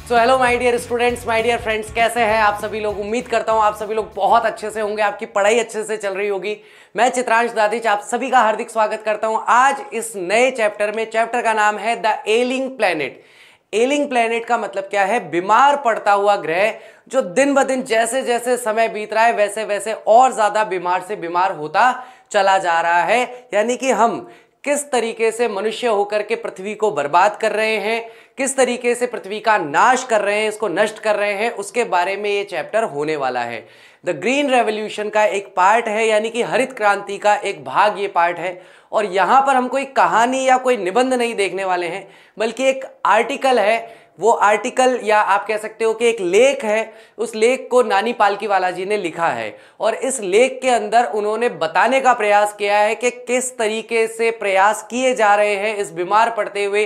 So hello my dear students, my dear friends, कैसे हैं आप सभी लोग। उम्मीद करता हूं आप सभी लोग बहुत अच्छे से होंगे, आपकी पढ़ाई अच्छे से चल रही होगी। मैं चित्रांश दादिच आप सभी का हार्दिक स्वागत करता हूं आज इस नए चैप्टर में। चैप्टर का नाम है the ailing planet. Ailing planet का मतलब क्या है? बीमार पड़ता हुआ ग्रह, जो दिन ब दिन जैसे जैसे समय बीत रहा है वैसे वैसे और ज्यादा बीमार से बीमार होता चला जा रहा है। यानी कि हम किस तरीके से मनुष्य होकर के पृथ्वी को बर्बाद कर रहे हैं, किस तरीके से पृथ्वी का नाश कर रहे हैं, इसको नष्ट कर रहे हैं, उसके बारे में ये चैप्टर होने वाला है। द ग्रीन रेवोल्यूशन का एक पार्ट है, यानी कि हरित क्रांति का एक भाग ये पार्ट है। और यहाँ पर हम कोई कहानी या कोई निबंध नहीं देखने वाले हैं, बल्कि एक आर्टिकल है। वो आर्टिकल या आप कह सकते हो कि एक लेख है। उस लेख को नानी पालकीवाला जी ने लिखा है और इस लेख के अंदर उन्होंने बताने का प्रयास किया है कि किस तरीके से प्रयास किए जा रहे हैं इस बीमार पड़ते हुए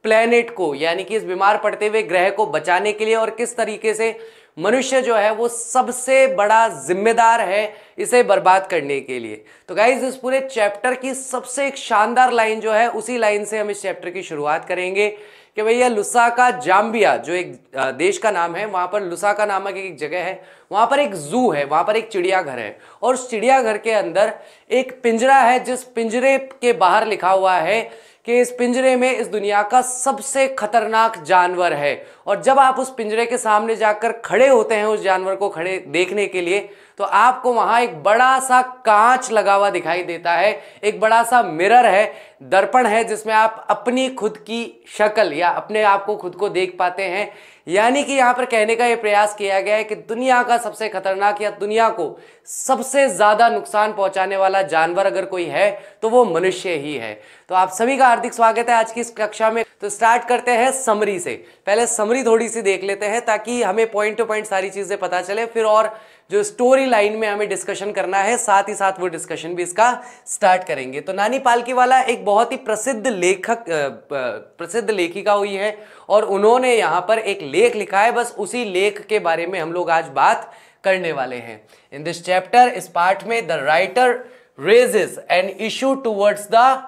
प्लेनेट को, यानी कि इस बीमार पड़ते हुए ग्रह को बचाने के लिए, और किस तरीके से मनुष्य जो है वो सबसे बड़ा जिम्मेदार है इसे बर्बाद करने के लिए। तो गाइज, इस पूरे चैप्टर की सबसे एक शानदार लाइन जो है, उसी लाइन से हम इस चैप्टर की शुरुआत करेंगे कि भैया लुसाका जाम्बिया, जो एक देश का नाम है, वहां पर लुसाका नामक एक जगह है, वहां पर एक जू है, वहां पर एक चिड़ियाघर है। और उस चिड़ियाघर के अंदर एक पिंजरा है, जिस पिंजरे के बाहर लिखा हुआ है कि इस पिंजरे में इस दुनिया का सबसे खतरनाक जानवर है। और जब आप उस पिंजरे के सामने जाकर खड़े होते हैं उस जानवर को खड़े देखने के लिए, तो आपको वहां एक बड़ा सा कांच लगा हुआ दिखाई देता है, एक बड़ा सा मिरर है, दर्पण है, जिसमें आप अपनी खुद की शक्ल या अपने आप को खुद को देख पाते हैं। यानी कि यहाँ पर कहने का ये प्रयास किया गया है कि दुनिया का सबसे खतरनाक या दुनिया को सबसे ज्यादा नुकसान पहुंचाने वाला जानवर अगर कोई है तो वो मनुष्य ही है। तो आप सभी का हार्दिक स्वागत है आज की इस कक्षा में। तो स्टार्ट करते हैं समरी से। पहले समरी थोड़ी सी देख लेते हैं ताकि हमें पॉइंट टू पॉइंट सारी चीजें पता चले, फिर और जो स्टोरी लाइन में हमें डिस्कशन करना है, साथ ही साथ वो डिस्कशन भी इसका स्टार्ट करेंगे। तो नानी पालकीवाला एक बहुत ही प्रसिद्ध लेखक, प्रसिद्ध लेखिका हुई है और उन्होंने यहाँ पर एक लेख लिखा है। बस उसी लेख के बारे में हम लोग आज बात करने वाले हैं। इन दिस चैप्टर, इस पार्ट में the writer raises an issue towards the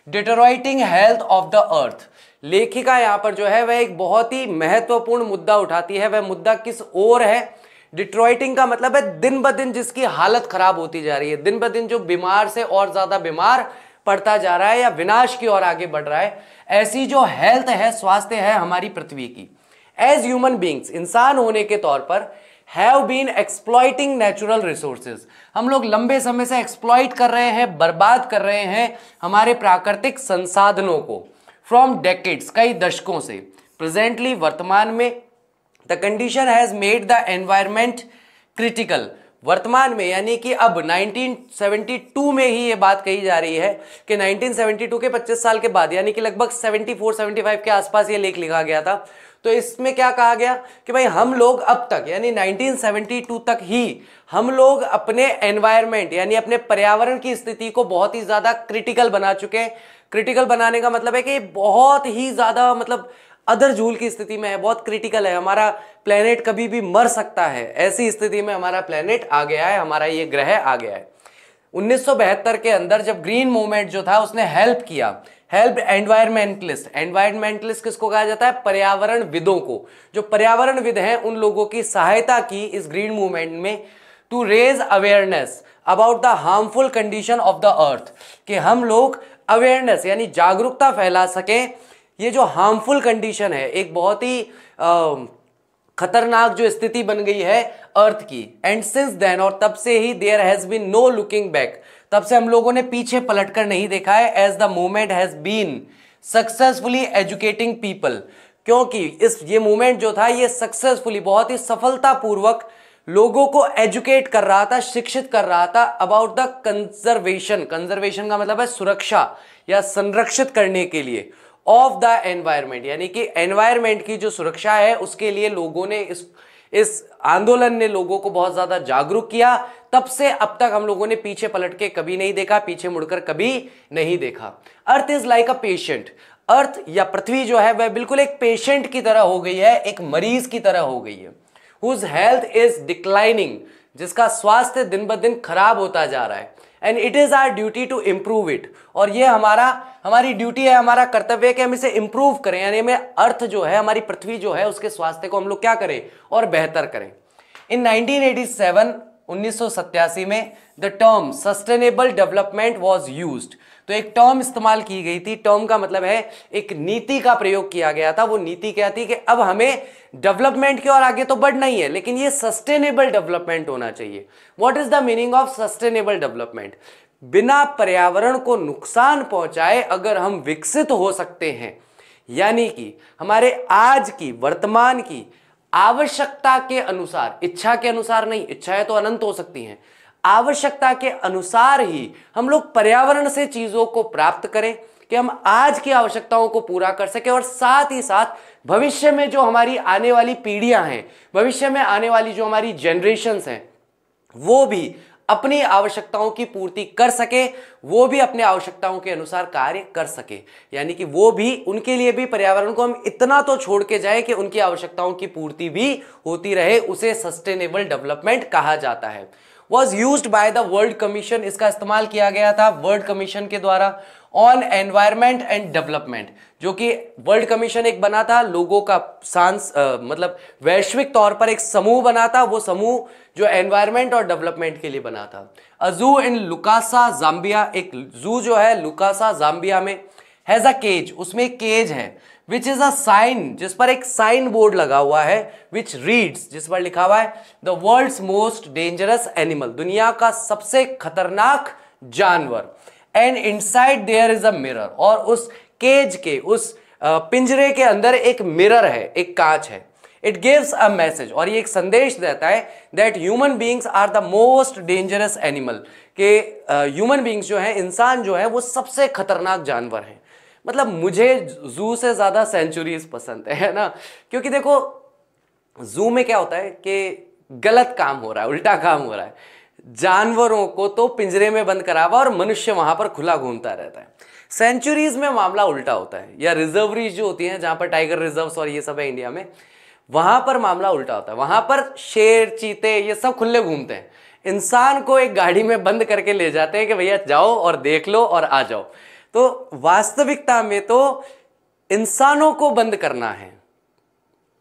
deteriorating health of the earth. लेखिका यहाँ पर जो है वह एक बहुत ही महत्वपूर्ण मुद्दा उठाती है। वह मुद्दा किस ओर है? डिट्रॉइटिंग का मतलब है दिन ब दिन जिसकी हालत खराब होती जा रही है, दिन ब दिन जो बीमार से और ज्यादा बीमार पड़ता जा रहा है या विनाश की ओर आगे बढ़ रहा है, ऐसी जो हेल्थ है, स्वास्थ्य है हमारी पृथ्वी की। एज ह्यूमन बींग्स, इंसान होने के तौर पर, have been exploiting natural resources, हम लोग लंबे समय से एक्सप्लॉइट कर रहे हैं, बर्बाद कर रहे हैं हमारे प्राकृतिक संसाधनों को फ्रॉम डेकेड्स, कई दशकों से। प्रेजेंटली, वर्तमान में, the condition has made the environment critical, वर्तमान में यानी कि अब 1972 में ही ये बात कही जा रही है कि 1972 के 25 साल के बाद, यानी कि लगभग 74-75 के आसपास ये लेख लिखा गया था। तो इसमें क्या कहा गया कि भाई हम लोग अब तक, यानी 1972 तक ही हम लोग अपने एनवायरमेंट यानी अपने पर्यावरण की स्थिति को बहुत ही ज्यादा क्रिटिकल बना चुके हैं। क्रिटिकल बनाने का मतलब है कि बहुत ही ज्यादा, मतलब अदर झूल की स्थिति में है, बहुत क्रिटिकल है। हमारा प्लेनेट कभी भी मर सकता है, ऐसी स्थिति में हमारा प्लेनेट आ गया है, हमारा ये ग्रह आ गया है। 1972 के अंदर जब ग्रीन मूवमेंट जो था उसने हेल्प एनवायरमेंटलिस्ट। एनवायरमेंटलिस्ट किसको कहा जाता है? पर्यावरण विदों को। जो पर्यावरण विद हैं उन लोगों की सहायता की इस ग्रीन मूवमेंट में, to raise awareness about the harmful condition of the earth, कि हम लोग अवेयरनेस यानी जागरूकता फैला सकें। ये जो हार्मफुल कंडीशन है, एक बहुत ही खतरनाक जो स्थिति बन गई है अर्थ की। एंड सिंस देन, और तब से ही, there has been no looking back, तब से हम लोगों ने पीछे पलटकर नहीं देखा है। As the movement has been successfully educating people, क्योंकि ये मूवमेंट जो था ये सक्सेसफुली, बहुत ही सफलतापूर्वक लोगों को एजुकेट कर रहा था, शिक्षित कर रहा था अबाउट द कंजर्वेशन। कंजर्वेशन का मतलब है सुरक्षा या संरक्षित करने के लिए, ऑफ द एनवायरमेंट, यानी कि एनवायरमेंट की जो सुरक्षा है उसके लिए लोगों ने इस आंदोलन ने लोगों को बहुत ज्यादा जागरूक किया। तब से अब तक हम लोगों ने पीछे पलट के कभी नहीं देखा, पीछे मुड़कर कभी नहीं देखा। Earth is like a patient, earth या पृथ्वी जो है वह बिल्कुल एक पेशेंट की तरह हो गई है, एक मरीज की तरह हो गई है। हुज हेल्थ इज डिक्लाइनिंग, जिसका स्वास्थ्य दिन ब दिन खराब होता जा रहा है। And it is our duty to improve it. और ये हमारी ड्यूटी है, हमारा कर्तव्य है कि हम इसे इम्प्रूव करें, यानी हमें अर्थ जो है, हमारी पृथ्वी जो है, उसके स्वास्थ्य को हम लोग क्या करें और बेहतर करें। इन 1987 में the term sustainable development was used. तो एक टर्म इस्तेमाल की गई थी, टर्म का मतलब है एक नीति का प्रयोग किया गया था। वो नीति क्या थी कि अब हमें डेवलपमेंट की ओर आगे तो बढ़ना ही है, लेकिन ये सस्टेनेबल डेवलपमेंट होना चाहिए। What is the meaning of sustainable development? बिना पर्यावरण को नुकसान पहुंचाए अगर हम विकसित हो सकते हैं, यानी कि हमारे आज की वर्तमान की आवश्यकता के अनुसार, इच्छा के अनुसार नहीं, इच्छाएं तो अनंत हो सकती हैं, आवश्यकता के अनुसार ही हम लोग पर्यावरण से चीजों को प्राप्त करें कि हम आज की आवश्यकताओं को पूरा कर सके और साथ ही साथ भविष्य में जो हमारी आने वाली पीढ़ियां हैं, भविष्य में आने वाली जो हमारी जनरेशन्स हैं, वो भी अपनी आवश्यकताओं की पूर्ति कर सके, वो भी अपने आवश्यकताओं के अनुसार कार्य कर सके। यानी कि वो भी, उनके लिए भी पर्यावरण को हम इतना तो छोड़ के जाए कि उनकी आवश्यकताओं की पूर्ति भी होती रहे, उसे सस्टेनेबल डेवलपमेंट कहा जाता है। Was used by the world commission, इसका इस्तेमाल किया गया था वर्ल्ड कमीशन के द्वारा ऑन एनवायरमेंट एंड डेवलपमेंट, जो कि वर्ल्ड कमीशन एक बना था, लोगों का मतलब वैश्विक तौर पर एक समूह बना था, वो समूह जो एनवायरमेंट और डेवलपमेंट के लिए बना था। अ जू इन लुकासा जाम्बिया, एक जू जो है लुकासा जाम्बिया में, हैज अ केज, उसमें एक केज है, विच इज अ साइन, जिस पर एक साइन बोर्ड लगा हुआ है, विच रीड्स, जिस पर लिखा हुआ है the world's most dangerous animal, दुनिया का सबसे खतरनाक जानवर, and inside there is a mirror, और उस केज के, उस पिंजरे के अंदर एक मिरर है, एक कांच है। इट गिव्स अ मैसेज, और ये एक संदेश देता है that human beings are the most dangerous animal, के ह्यूमन बींग्स जो है, इंसान जो है, वो सबसे खतरनाक जानवर हैं। मतलब मुझे जू से ज्यादा सेंचुरीज पसंद है ना, क्योंकि देखो जू में क्या होता है कि गलत काम हो रहा है, उल्टा काम हो रहा है। जानवरों को तो पिंजरे में बंद करा हुआ और मनुष्य वहां पर खुला घूमता रहता है। सेंचुरीज में मामला उल्टा होता है, या रिजर्वरीज जो होती हैं, जहां पर टाइगर रिजर्व्स और ये सब है इंडिया में, वहां पर मामला उल्टा होता है। वहां पर शेर, चीते, ये सब खुले घूमते हैं, इंसान को एक गाड़ी में बंद करके ले जाते हैं कि भैया जाओ और देख लो और आ जाओ। तो वास्तविकता में तो इंसानों को बंद करना है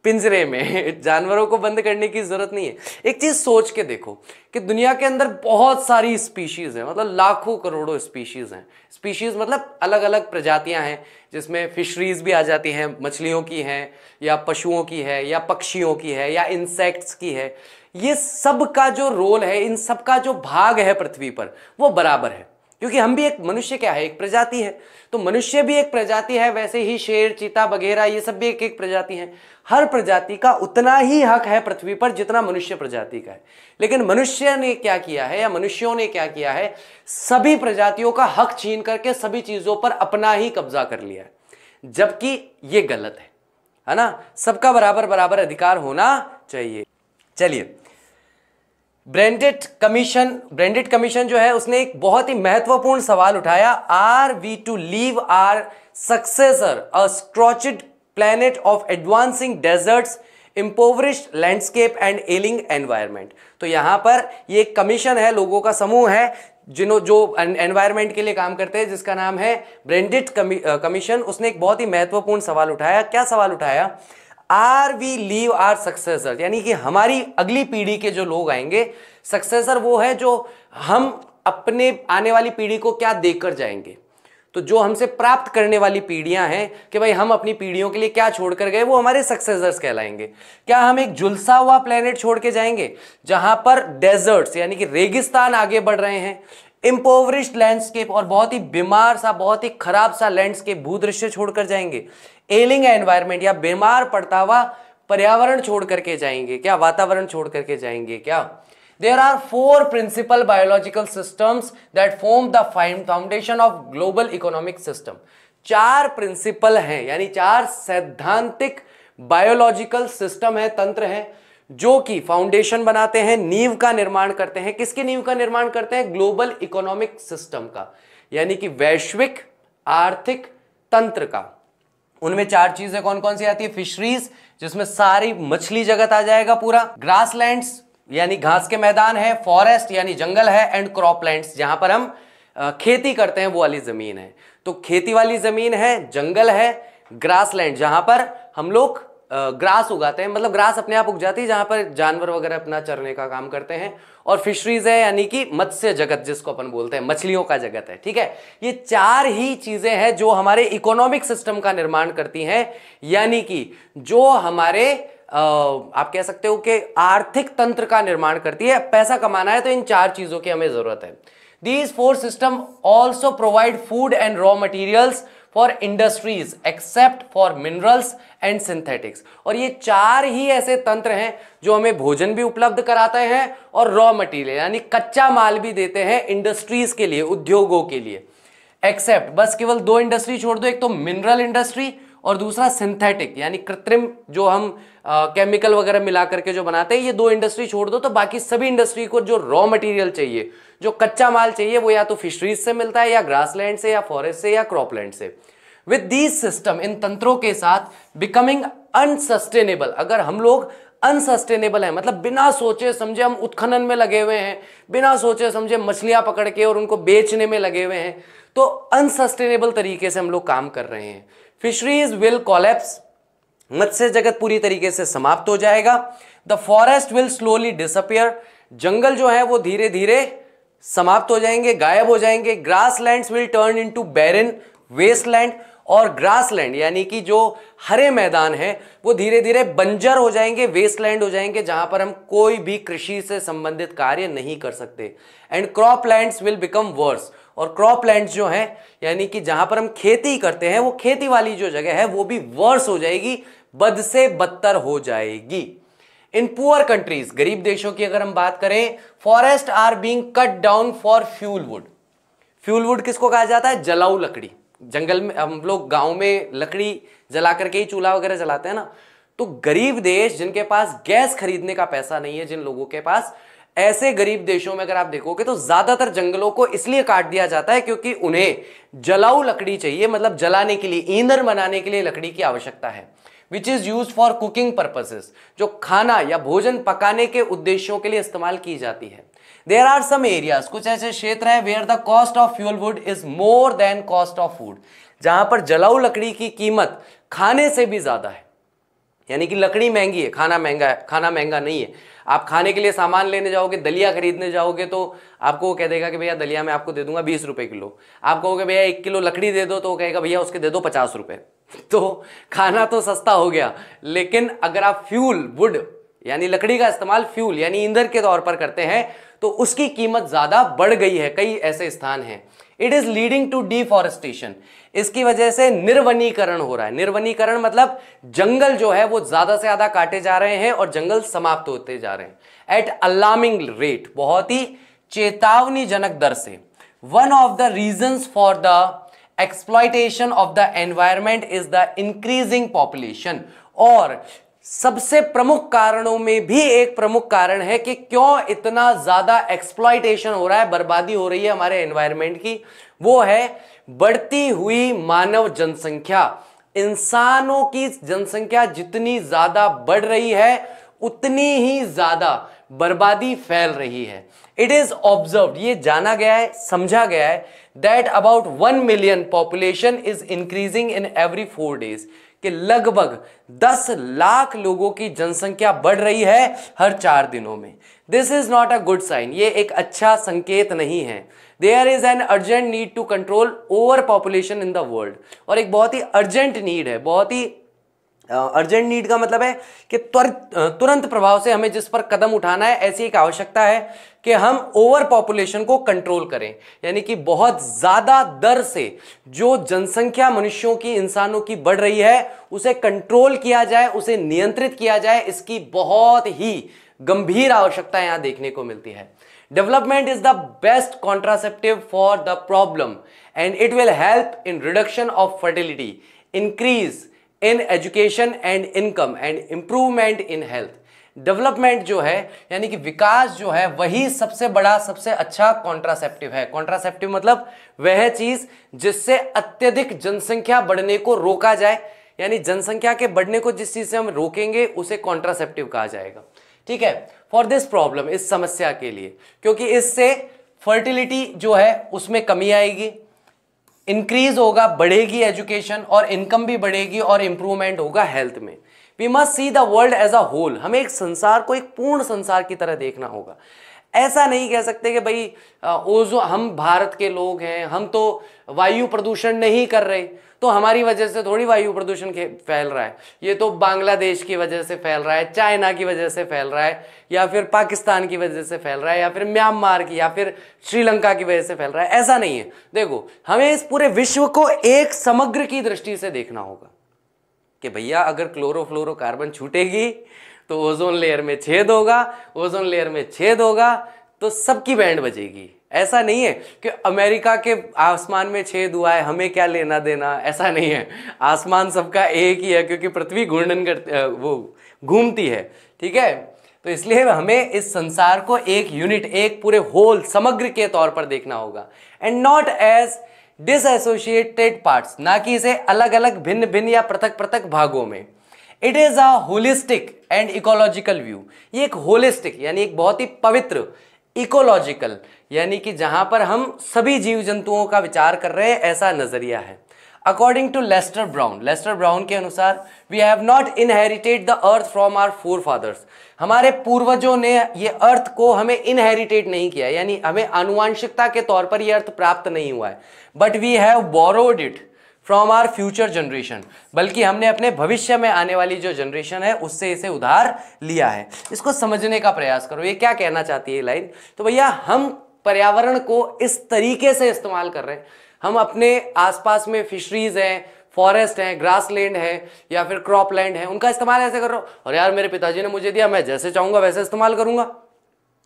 पिंजरे में, जानवरों को बंद करने की जरूरत नहीं है। एक चीज सोच के देखो कि दुनिया के अंदर बहुत सारी स्पीशीज हैं, मतलब लाखों करोड़ों स्पीशीज हैं। स्पीशीज मतलब अलग अलग प्रजातियां हैं, जिसमें फिशरीज भी आ जाती हैं, मछलियों की हैं, या पशुओं की है, या पक्षियों की है, या इंसेक्ट्स की है। ये सब का जो रोल है, इन सब का जो भाग है पृथ्वी पर, वो बराबर है, क्योंकि हम भी एक, मनुष्य क्या है, एक प्रजाति है, तो मनुष्य भी एक प्रजाति है, वैसे ही शेर, चीता वगैरह ये सब भी एक एक प्रजाति है। हर प्रजाति का उतना ही हक है पृथ्वी पर जितना मनुष्य प्रजाति का है। लेकिन मनुष्य ने क्या किया है, या मनुष्यों ने क्या किया है, सभी प्रजातियों का हक छीन करके सभी चीजों पर अपना ही कब्जा कर लिया है, जबकि ये गलत है ना। सबका बराबर बराबर अधिकार होना चाहिए। चलिए, ब्रेंडेट कमीशन जो है, उसने एक बहुत ही महत्वपूर्ण सवाल उठाया, are we to leave our successor a scorched planet of advancing deserts, impoverished landscape and ailing environment. तो यहां पर ये एक कमीशन है, लोगों का समूह है जो एनवायरनमेंट के लिए काम करते हैं, जिसका नाम है ब्रेंडेट कमीशन। उसने एक बहुत ही महत्वपूर्ण सवाल उठाया। क्या सवाल उठाया? Are we leave our successor, यानी कि हमारी अगली पीढ़ी के जो लोग आएंगे, सक्सेसर वो है जो हम अपने आने वाली पीढ़ी को क्या देकर जाएंगे। तो जो हमसे प्राप्त करने वाली पीढ़ियां हैं कि भाई हम अपनी पीढ़ियों के लिए क्या छोड़कर गए, वो हमारे सक्सेसर्स कहलाएंगे। क्या हम एक झुलसा हुआ प्लेनेट छोड़ के जाएंगे जहां पर डेजर्ट्स यानी कि रेगिस्तान आगे बढ़ रहे हैं, इम्पोवरिश्ड लैंडस्केप और बहुत ही बीमार सा, बहुत ही खराब सा लैंडस्केप, भूदृश्य छोड़कर जाएंगे, एलिंग एनवायरनमेंट या बीमार पड़ता हुआ पर्यावरण छोड़ करके जाएंगे, क्या वातावरण छोड़ करके जाएंगे क्या? There are 4 principal biological systems that form the foundation of global economic system. 4 principal हैं, यानी 4 सैद्धांतिक बायोलॉजिकल सिस्टम है, तंत्र हैं, जो कि फाउंडेशन बनाते हैं, नींव का निर्माण करते हैं। किसकी नींव का निर्माण करते हैं? ग्लोबल इकोनॉमिक सिस्टम का, यानी कि वैश्विक आर्थिक तंत्र का। उनमें 4 चीजें कौन कौन सी आती है? फिशरीज, जिसमें सारी मछली जगत आ जाएगा पूरा, ग्रासलैंड्स यानी घास के मैदान है, फॉरेस्ट यानी जंगल है, एंड क्रॉपलैंड्स जहां पर हम खेती करते हैं वो वाली जमीन है। तो खेती वाली जमीन है, जंगल है, ग्रासलैंड जहां पर हम लोग ग्रास उगाते हैं, मतलब ग्रास अपने आप उग जाती है जहां पर जानवर वगैरह अपना चरने का काम करते हैं, और फिशरीज है यानी कि मत्स्य जगत जिसको अपन बोलते हैं, मछलियों का जगत है। ठीक है, ये चार ही चीजें हैं जो हमारे इकोनॉमिक सिस्टम का निर्माण करती हैं, यानी कि जो हमारे आप कह सकते हो कि आर्थिक तंत्र का निर्माण करती है। पैसा कमाना है तो इन चार चीजों की हमें जरूरत है। These four systems also provide food and raw materials for industries except for minerals and synthetics। और ये चार ही ऐसे तंत्र हैं जो हमें भोजन भी उपलब्ध कराते हैं और रॉ मटेरियल यानी कच्चा माल भी देते हैं इंडस्ट्रीज के लिए, उद्योगों के लिए। एक्सेप्ट, बस केवल दो इंडस्ट्री छोड़ दो, एक तो मिनरल इंडस्ट्री और दूसरा सिंथेटिक यानी कृत्रिम, जो हम केमिकल वगैरह मिला करके जो बनाते हैं, ये दो इंडस्ट्री छोड़ दो तो बाकी सभी इंडस्ट्री को जो रॉ मटेरियल चाहिए, जो कच्चा माल चाहिए, वो या तो फिशरीज से मिलता है या ग्रासलैंड से या फॉरेस्ट से या क्रॉपलैंड से। विद दीज सिस्टम, इन तंत्रों के साथ, बिकमिंग अनसस्टेनेबल, अगर हम लोग अनसस्टेनेबल है मतलब बिना सोचे समझे हम उत्खनन में लगे हुए हैं, बिना सोचे समझे मछलियां पकड़ के और उनको बेचने में लगे हुए हैं, तो अनसस्टेनेबल तरीके से हम लोग काम कर रहे हैं। फिशरीज विल कोलैप्स, मत्स्य जगत पूरी तरीके से समाप्त हो जाएगा। The forest will slowly disappear, जंगल जो है वो धीरे धीरे समाप्त हो जाएंगे, गायब हो जाएंगे। Grasslands will turn into barren wasteland, और ग्रासलैंड यानी कि जो हरे मैदान हैं वो धीरे धीरे बंजर हो जाएंगे, वेस्टलैंड हो जाएंगे, जहां पर हम कोई भी कृषि से संबंधित कार्य नहीं कर सकते। And croplands will become verse, और क्रॉपलैंड्स जो हैं यानी कि जहां पर हम खेती करते हैं वो खेती वाली जो जगह है वो भी वर्स हो जाएगी, बद से बदतर हो जाएगी। इन पुअर कंट्रीज, गरीब देशों की अगर हम बात करें, forest are being cut down for fuel wood. Fuel wood किसको कहा जाता है? जलाऊ लकड़ी। जंगल में हम लोग गांव में लकड़ी जला करके ही चूल्हा वगैरह जलाते हैं ना, तो गरीब देश जिनके पास गैस खरीदने का पैसा नहीं है, जिन लोगों के पास, ऐसे गरीब देशों में अगर आप देखोगे तो ज्यादातर जंगलों को इसलिए काट दिया जाता है क्योंकि उन्हें जलाऊ लकड़ी चाहिए, मतलब जलाने के लिए, ईंधन बनाने के लिए लकड़ी की आवश्यकता है, which is use for cooking purposes, जो खाना या भोजन पकाने के उद्देश्यों के लिए इस्तेमाल की जाती है। देयर आर सम एरियाज, कुछ ऐसे क्षेत्र हैं where the cost of fuel wood is more than cost of food, जहां पर जलाऊ लकड़ी की कीमत खाने से भी ज्यादा है, यानी कि लकड़ी महंगी है, खाना महंगा है, खाना महंगा नहीं है। आप खाने के लिए सामान लेने जाओगे, दलिया खरीदने जाओगे तो आपको वो कह देगा कि भैया दलिया मैं आपको दे दूंगा 20 रुपए किलो। आप कहोगे भैया 1 किलो लकड़ी दे दो, तो वो कहेगा भैया उसके दे दो 50 रुपए। तो खाना तो सस्ता हो गया, लेकिन अगर आप फ्यूल वुड यानी लकड़ी का इस्तेमाल फ्यूल यानी ईंधन के तौर पर करते हैं तो उसकी कीमत ज्यादा बढ़ गई है। कई ऐसे स्थान हैं। It is leading to deforestation, इसकी वजह से निर्वनीकरण हो रहा है। निर्वनीकरण मतलब जंगल जो है वो ज्यादा से ज्यादा काटे जा रहे हैं और जंगल समाप्त होते जा रहे हैं एट अलार्मिंग रेट, बहुत ही चेतावनीजनक दर से। One of the reasons for the exploitation of the environment is the increasing population, और सबसे प्रमुख कारणों में भी एक प्रमुख कारण है कि क्यों इतना ज्यादा एक्सप्लॉयटेशन हो रहा है, बर्बादी हो रही है हमारे एनवायरमेंट की, वो है बढ़ती हुई मानव जनसंख्या। इंसानों की जनसंख्या जितनी ज्यादा बढ़ रही है उतनी ही ज्यादा बर्बादी फैल रही है। इट इज ऑब्जर्व्ड, ये जाना गया है, समझा गया है, that about 1 million population is increasing in every 4 days, कि लगभग 10 लाख लोगों की जनसंख्या बढ़ रही है हर 4 दिनों में। This is not a good sign, ये एक अच्छा संकेत नहीं है। There is an urgent need to control over population in the world, और एक बहुत ही अर्जेंट नीड है, बहुत ही अर्जेंट नीड का मतलब है कि तुरंत प्रभाव से हमें जिस पर कदम उठाना है, ऐसी एक आवश्यकता है कि हम ओवर पॉपुलेशन को कंट्रोल करें, यानी कि बहुत ज्यादा दर से जो जनसंख्या मनुष्यों की, इंसानों की बढ़ रही है उसे कंट्रोल किया जाए, उसे नियंत्रित किया जाए। इसकी बहुत ही गंभीर आवश्यकता यहां देखने को मिलती है। Development is the best contraceptive for the problem and it will help in reduction of fertility, increase in education and income and improvement in health. Development जो है यानी कि विकास जो है वही सबसे बड़ा, सबसे अच्छा कॉन्ट्रासेप्टिव है। कॉन्ट्रासेप्टिव मतलब वह चीज जिससे अत्यधिक जनसंख्या बढ़ने को रोका जाए, यानी जनसंख्या के बढ़ने को जिस चीज से हम रोकेंगे उसे कॉन्ट्रासेप्टिव कहा जाएगा। ठीक है, फॉर दिस प्रॉब्लम, इस समस्या के लिए, क्योंकि इससे फर्टिलिटी जो है उसमें कमी आएगी, इंक्रीज होगा, बढ़ेगी एजुकेशन और इनकम भी बढ़ेगी और इंप्रूवमेंट होगा हेल्थ में। We must see the world as a whole, हमें एक संसार को एक पूर्ण संसार की तरह देखना होगा। ऐसा नहीं कह सकते कि भाई ओजोन, हम भारत के लोग हैं, हम तो वायु प्रदूषण नहीं कर रहे, तो हमारी वजह से थोड़ी वायु प्रदूषण फैल रहा है, ये तो बांग्लादेश की वजह से फैल रहा है, चाइना की वजह से फैल रहा है, या फिर पाकिस्तान की वजह से फैल रहा है, या फिर म्यांमार की, या फिर श्रीलंका की वजह से फैल रहा है। ऐसा नहीं है। देखो, हमें इस पूरे विश्व को एक समग्र की दृष्टि से देखना होगा कि भैया अगर क्लोरोफ्लोरोकार्बन छूटेगी तो ओजोन लेयर में छेद होगा, ओजोन लेयर में छेद होगा तो सबकी बैंड बजेगी। ऐसा नहीं है कि अमेरिका के आसमान में छेद हुआ है, हमें क्या लेना देना, ऐसा नहीं है। आसमान सबका एक ही है, क्योंकि पृथ्वी घूमती है, ठीक है। तो इसलिए हमें इस संसार को एक यूनिट, एक पूरे होल, समग्र के तौर पर देखना होगा, एंड नॉट एज डिसएसोसिएटेड पार्ट्स, ना कि इसे अलग अलग, भिन्न भिन्न या पृथक पृथक भागों में। It is a holistic and ecological view. ये एक होलिस्टिक यानी एक बहुत ही पवित्र, इकोलॉजिकल यानी कि जहां पर हम सभी जीव जंतुओं का विचार कर रहे हैं, ऐसा नजरिया है। अकॉर्डिंग टू लेस्टर ब्राउन के अनुसार, we have not inherited the earth from our forefathers. हमारे पूर्वजों ने ये अर्थ को हमें इनहेरिटेट नहीं किया, यानी हमें आनुवांशिकता के तौर पर यह अर्थ प्राप्त नहीं हुआ है, but we have borrowed it from our future generation, बल्कि हमने अपने भविष्य में आने वाली जो जनरेशन है उससे इसे उधार लिया है। इसको समझने का प्रयास करो, ये क्या कहना चाहती है लाइन। तो भैया हम पर्यावरण को इस तरीके से इस्तेमाल कर रहे हैं, हम अपने आसपास में फिशरीज हैं, फॉरेस्ट हैं, ग्रासलैंड है, या फिर क्रॉपलैंड है, उनका इस्तेमाल ऐसे कर रहे हो, और यार मेरे पिताजी ने मुझे दिया, मैं जैसे चाहूंगा वैसे इस्तेमाल करूंगा,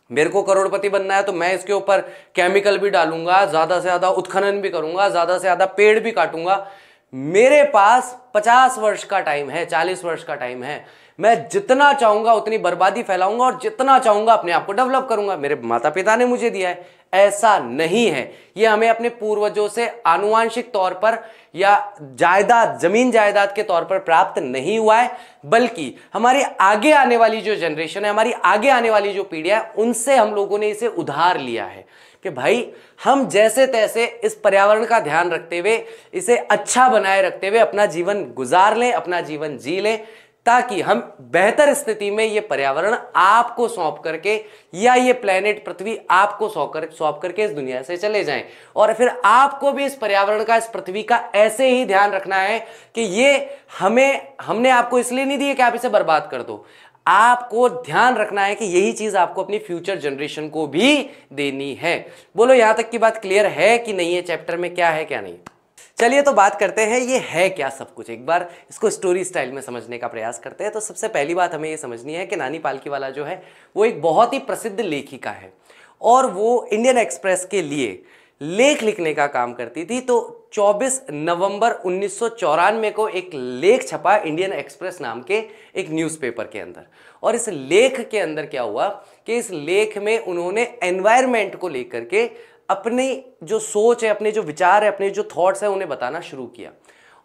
मेरे को करोड़पति बनना है तो मैं इसके ऊपर केमिकल भी डालूंगा, ज्यादा से ज्यादा उत्खनन भी करूंगा, ज्यादा से ज्यादा पेड़ भी काटूंगा। मेरे पास 50 वर्ष का टाइम है, 40 वर्ष का टाइम है, मैं जितना चाहूंगा उतनी बर्बादी फैलाऊंगा और जितना चाहूंगा अपने आप को डेवलप करूंगा, मेरे माता पिता ने मुझे दिया है। ऐसा नहीं है, यह हमें अपने पूर्वजों से आनुवांशिक तौर पर या जायदाद, जमीन जायदाद के तौर पर प्राप्त नहीं हुआ है, बल्कि हमारी आगे आने वाली जो जनरेशन है, हमारी आगे आने वाली जो पीढ़ियां है, उनसे हम लोगों ने इसे उधार लिया है कि भाई हम जैसे तैसे इस पर्यावरण का ध्यान रखते हुए, इसे अच्छा बनाए रखते हुए अपना जीवन गुजार लें, अपना जीवन जी लें, ताकि हम बेहतर स्थिति में ये पर्यावरण आपको सौंप करके, या ये प्लेनेट पृथ्वी आपको सौंप करके इस दुनिया से चले जाएं। और फिर आपको भी इस पर्यावरण का, इस पृथ्वी का ऐसे ही ध्यान रखना है कि ये हमने आपको इसलिए नहीं दिए कि आप इसे बर्बाद कर दो, आपको ध्यान रखना है कि यही चीज आपको अपनी फ्यूचर जनरेशन को भी देनी है। बोलो यहां तक की बात क्लियर है कि नहीं है, चैप्टर में क्या है क्या नहीं। चलिए तो बात करते हैं ये है क्या सब कुछ, एक बार इसको स्टोरी स्टाइल में समझने का प्रयास करते हैं। तो सबसे पहली बात हमें ये समझनी है कि नानी पालकीवाला जो है वो एक बहुत ही प्रसिद्ध लेखिका है, और वो इंडियन एक्सप्रेस के लिए लेख लिखने का काम करती थी। तो 24 नवंबर 1994 को एक लेख छपा इंडियन एक्सप्रेस नाम के एक न्यूज़पेपर के अंदर, और इस लेख के अंदर क्या हुआ कि इस लेख में उन्होंने एनवायरनमेंट को लेकर के अपनी जो सोच है, अपने जो विचार है, अपने जो थॉट्स है, उन्हें बताना शुरू किया।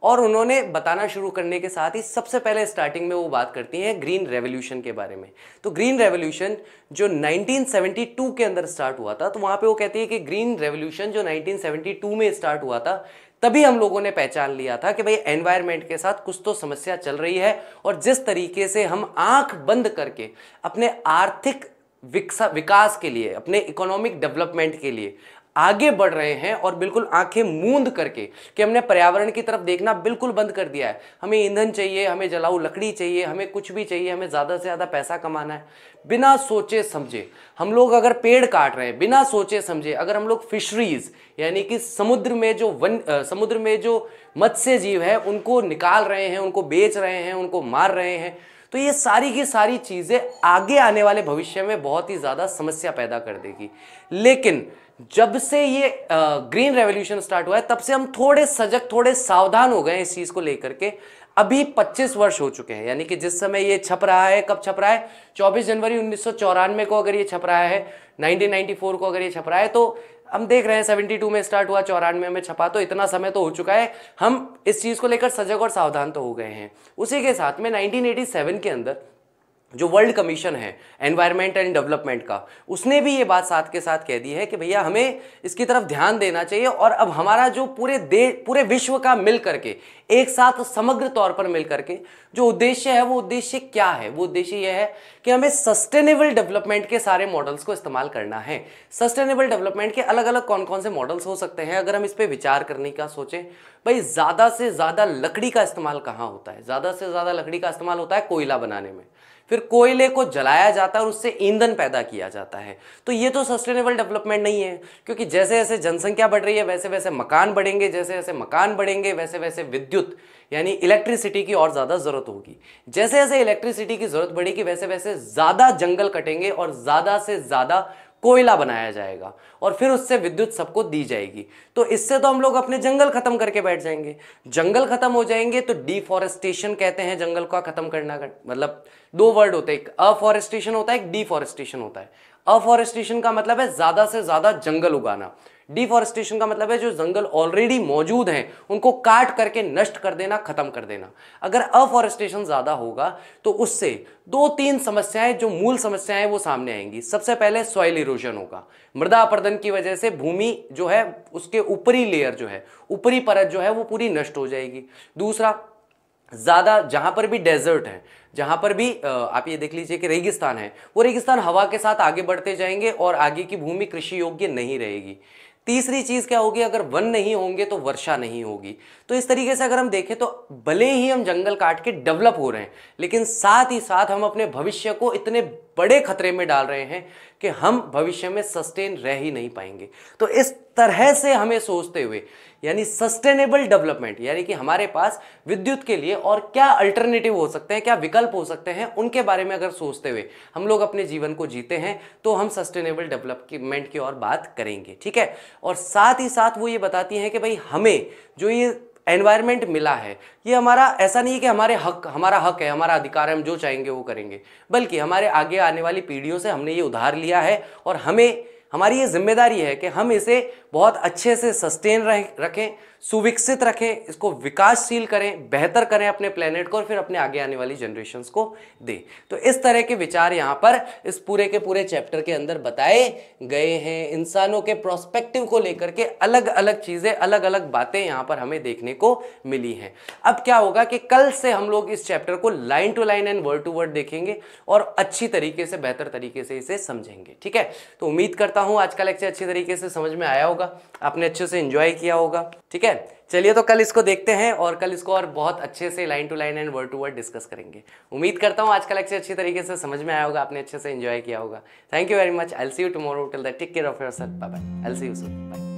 और उन्होंने बताना शुरू करने के साथ ही सबसे पहले स्टार्टिंग में वो बात करती हैं ग्रीन रेवोल्यूशन के बारे में। तो ग्रीन रेवोल्यूशन जो 1972 के अंदर स्टार्ट हुआ था, तो वहाँ पे वो कहती है कि ग्रीन रेवोल्यूशन जो 1972 में स्टार्ट हुआ था, तभी हम लोगों ने पहचान लिया था कि भाई एनवायरनमेंट के साथ कुछ तो समस्या चल रही है, और जिस तरीके से हम आंख बंद करके अपने आर्थिक विकास के लिए, अपने इकोनॉमिक डेवलपमेंट के लिए आगे बढ़ रहे हैं, और बिल्कुल आंखें मूंद करके कि हमने पर्यावरण की तरफ देखना बिल्कुल बंद कर दिया है, हमें ईंधन चाहिए, हमें जलाऊ लकड़ी चाहिए, हमें कुछ भी चाहिए, हमें ज़्यादा से ज़्यादा पैसा कमाना है, बिना सोचे समझे हम लोग अगर पेड़ काट रहे हैं, बिना सोचे समझे अगर हम लोग फिशरीज यानी कि समुद्र में जो मत्स्य जीव है उनको निकाल रहे हैं, उनको बेच रहे हैं, उनको मार रहे हैं, तो ये सारी की सारी चीज़ें आगे आने वाले भविष्य में बहुत ही ज़्यादा समस्या पैदा कर देगी। लेकिन जब से ये ग्रीन रेवोल्यूशन स्टार्ट हुआ है, तब से हम थोड़े सजग, थोड़े सावधान हो गए इस चीज़ को लेकर के। अभी 25 वर्ष हो चुके हैं, यानी कि जिस समय ये छप रहा है, कब छप रहा है, 24 जनवरी 1994 को अगर ये छप रहा है, 1994 को अगर ये छप रहा है, तो हम देख रहे हैं 72 में स्टार्ट हुआ, 94 में छपा, तो इतना समय तो हो चुका है, हम इस चीज़ को लेकर सजग और सावधान तो हो गए हैं। उसी के साथ में 1987 के अंदर जो वर्ल्ड कमीशन है एनवायरनमेंट एंड डेवलपमेंट का, उसने भी ये बात साथ के साथ कह दी है कि भैया हमें इसकी तरफ ध्यान देना चाहिए। और अब हमारा जो पूरे विश्व का मिल करके एक साथ समग्र तौर पर मिल करके जो उद्देश्य है, वो उद्देश्य क्या है? वो उद्देश्य यह है कि हमें सस्टेनेबल डेवलपमेंट के सारे मॉडल्स को इस्तेमाल करना है। सस्टेनेबल डेवलपमेंट के अलग अलग कौन कौन से मॉडल्स हो सकते हैं अगर हम इस पर विचार करने का सोचें। भाई ज़्यादा से ज़्यादा लकड़ी का इस्तेमाल कहाँ होता है? ज़्यादा से ज़्यादा लकड़ी का इस्तेमाल होता है कोयला बनाने में, फिर कोयले को जलाया जाता है और उससे ईंधन पैदा किया जाता है। तो ये तो सस्टेनेबल डेवलपमेंट नहीं है, क्योंकि जैसे जैसे जनसंख्या बढ़ रही है वैसे वैसे मकान बढ़ेंगे, जैसे जैसे मकान बढ़ेंगे वैसे वैसे विद्युत यानी इलेक्ट्रिसिटी की और ज़्यादा ज़रूरत होगी। जैसे जैसे इलेक्ट्रिसिटी की ज़रूरत बढ़ेगी वैसे वैसे ज़्यादा जंगल कटेंगे और ज़्यादा से ज़्यादा कोयला बनाया जाएगा और फिर उससे विद्युत सबको दी जाएगी। तो इससे तो हम लोग अपने जंगल खत्म करके बैठ जाएंगे। जंगल खत्म हो जाएंगे तो डिफॉरेस्टेशन कहते हैं जंगल का खत्म करना मतलब दो वर्ड होते हैं, एक अफॉरेस्टेशन होता है, एक डिफॉरेस्टेशन होता है। अफॉरेस्टेशन का मतलब है ज्यादा से ज्यादा जंगल उगाना, डिफॉरेस्टेशन का मतलब है जो जंगल ऑलरेडी मौजूद हैं उनको काट करके नष्ट कर देना, खत्म कर देना। अगर अफॉरेस्टेशन ज्यादा होगा तो उससे दो तीन समस्याएं, जो मूल समस्याएं वो सामने आएंगी। सबसे पहले सॉइल इरोजन होगा, मृदा अपरदन की वजह से भूमि जो है उसके ऊपरी लेयर जो है, ऊपरी परत जो है वो पूरी नष्ट हो जाएगी। दूसरा, ज्यादा जहां पर भी डेजर्ट है, जहां पर भी आप ये देख लीजिए कि रेगिस्तान है, वो रेगिस्तान हवा के साथ आगे बढ़ते जाएंगे और आगे की भूमि कृषि योग्य नहीं रहेगी। तीसरी चीज क्या होगी? अगर वन नहीं होंगे तो वर्षा नहीं होगी। तो इस तरीके से अगर हम देखें तो भले ही हम जंगल काट के डेवलप हो रहे हैं, लेकिन साथ ही साथ हम अपने भविष्य को इतने बड़े खतरे में डाल रहे हैं कि हम भविष्य में सस्टेन रह ही नहीं पाएंगे। तो इस तरह से हमें सोचते हुए, यानी सस्टेनेबल डेवलपमेंट, यानी कि हमारे पास विद्युत के लिए और क्या अल्टरनेटिव हो सकते हैं, क्या विकल्प हो सकते हैं, उनके बारे में अगर सोचते हुए हम लोग अपने जीवन को जीते हैं तो हम सस्टेनेबल डेवलपमेंट की ओर बात करेंगे। ठीक है। और साथ ही साथ वो ये बताती हैं कि भाई हमें जो ये एनवायरनमेंट मिला है, ये हमारा ऐसा नहीं है कि हमारा हक है, हमारा अधिकार है, हम जो चाहेंगे वो करेंगे, बल्कि हमारे आगे आने वाली पीढ़ियों से हमने ये उधार लिया है और हमारी ये जिम्मेदारी है कि हम इसे बहुत अच्छे से सस्टेन रखें, सुविकसित रखें, इसको विकासशील करें, बेहतर करें अपने प्लेनेट को और फिर अपने आगे आने वाली जनरेशन्स को दें। तो इस तरह के विचार यहाँ पर इस पूरे के पूरे चैप्टर के अंदर बताए गए हैं। इंसानों के प्रोस्पेक्टिव को लेकर के अलग अलग चीज़ें, अलग अलग बातें यहाँ पर हमें देखने को मिली हैं। अब क्या होगा कि कल से हम लोग इस चैप्टर को line to line and word to word देखेंगे और अच्छी तरीके से, बेहतर तरीके से इसे समझेंगे। ठीक है। तो उम्मीद करता हूँ आज का लेक्चर अच्छी तरीके से समझ में आया होगा, आपने अच्छे से एंजॉय किया होगा। ठीक है। चलिए तो कल इसको देखते हैं और कल इसको और बहुत अच्छे से line to line and word to word discuss करेंगे। उम्मीद करता हूँ आज का लेक्चर अच्छी तरीके से समझ में आया होगा, आपने अच्छे से एंजॉय किया होगा। Thank you very much. I will see you tomorrow. Till that take care of yourself. Bye bye. I will see you soon. Bye.